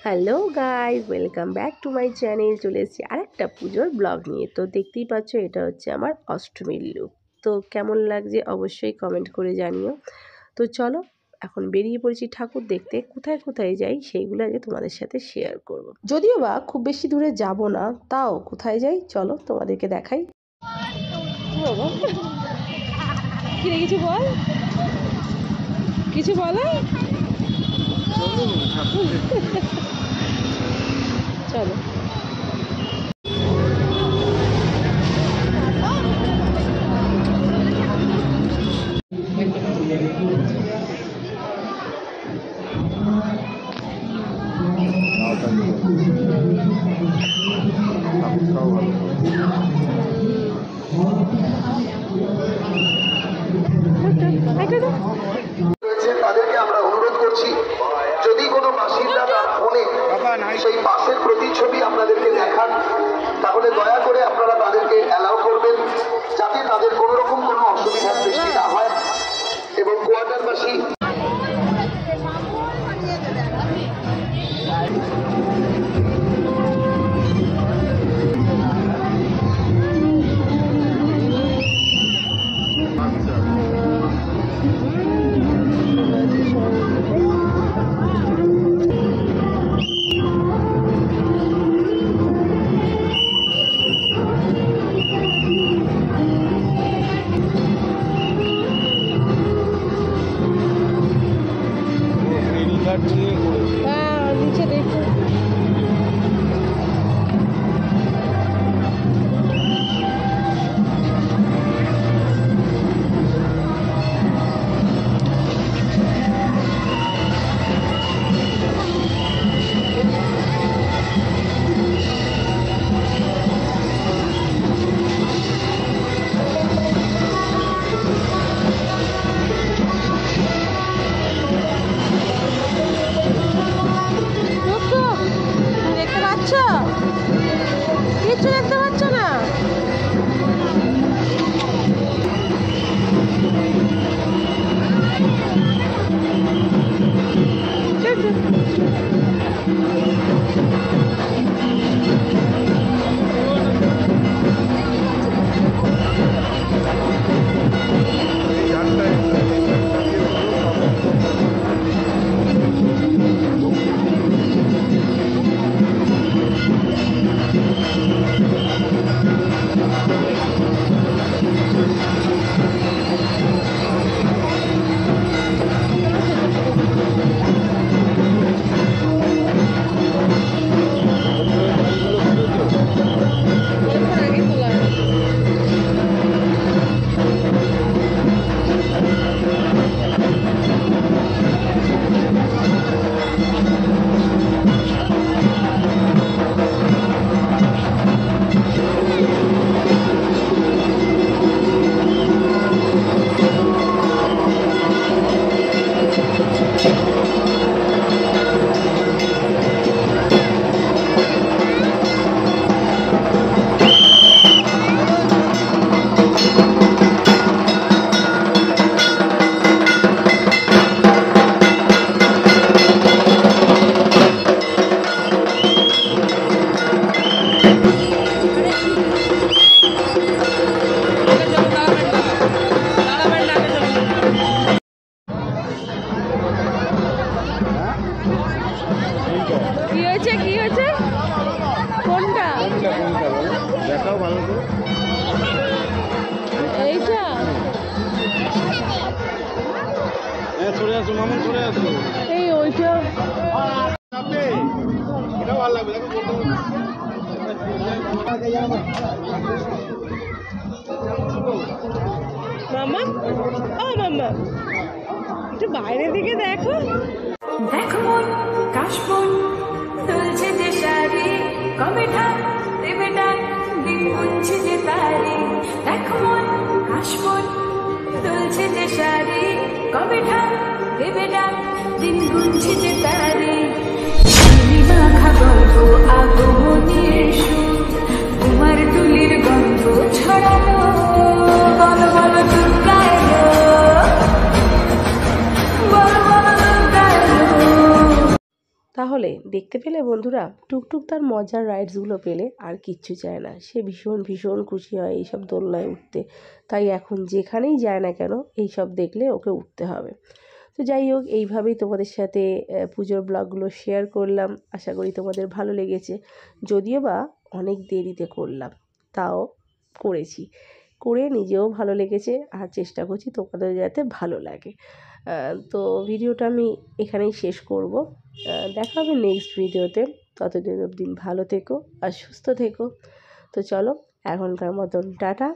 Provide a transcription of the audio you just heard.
Hello guys, welcome back to my channel. চলে এসেছি আরেকটা পুজোর ব্লগ নিয়ে। তো দেখতেই পাচ্ছ, এটা হচ্ছে আমার অষ্টমীর লুক। তো কেমন লাগছে অবশ্যই কমেন্ট করে জানিও। তো চলো, এখন বেরিয়ে পড়েছি ঠাকুর দেখতে। কোথায় কোথায় যাই সেইগুলো আজকে তোমাদের সাথে শেয়ার করব। যদিও বা খুব বেশি দূরে যাব না, তাও কোথায় যাই চলো তোমাদেরকে দেখাই। কি কিছু বল, কিছু বলো। চলো তাদেরকে আমরা অনুরোধ করছি, যদি কোনো বাসিন্দা তার ফোনে সেই বাসের প্রতিচ্ছবি আপনাদেরকে দেখান, তাহলে দয়া করে আপনারা তাদেরকে অ্যালাউ করবেন, যাতে তাদের কোনো রকম কোনো অসুবিধার সৃষ্টি না হয়। এবং কোয়ার্টারবাসী নিচে দেখো। কিছু দেখতে পাচ্ছ না? কি হয়েছে, কি হয়েছে? কোনটা দেখাও ভালো করে। এইটা? চলে আসো মামুন, চলে আসো। এই ওইটা এটা ভালো লাগবে, দেখো মামা, ও মামা একটু বাইরের দিকে দেখো। দেখো মন কাশবন তুলছে যে শাড়ি, কবে ঢাক দেবে ডাক, দিন গুনছে যে তারি। দেখো মন কাশবন তুলছে যে শাড়ি, কবে ঢাক দেবে ডাক, দিন গুনছে যে তারি। মাখা গল্প আগমনের সুর, তোমার তুলির গন্ধ ছড়ালো, বলো বলো দুর্গা এলো, বলো বলো দুর্গা এলো। তাহলে দেখতে পেলে বন্ধুরা, টুকটুক তার মজার রাইডসগুলো পেলে আর কিচ্ছু চায় না। সে ভীষণ ভীষণ খুশি হয় এইসব দোলনায় উঠতে। তাই এখন যেখানেই যায় না কেন এইসব দেখলে ওকে উঠতে হবে। তো যাই হোক, এইভাবেই তোমাদের সাথে পুজোর ব্লগগুলো শেয়ার করলাম। আশা করি তোমাদের ভালো লেগেছে। যদিও বা অনেক দেরিতে করলাম, তাও করেছি, করে নিজেও ভালো লেগেছে, আর চেষ্টা করছি তোমাদের যাতে ভালো লাগে। তো ভিডিওটা আমি এখানেই শেষ করব। দেখা হবে নেক্সট ভিডিওতে। ততদিন অবধি ভালো থেকো আর সুস্থ থেকো। তো চলো, এখনকার মতন টাটা।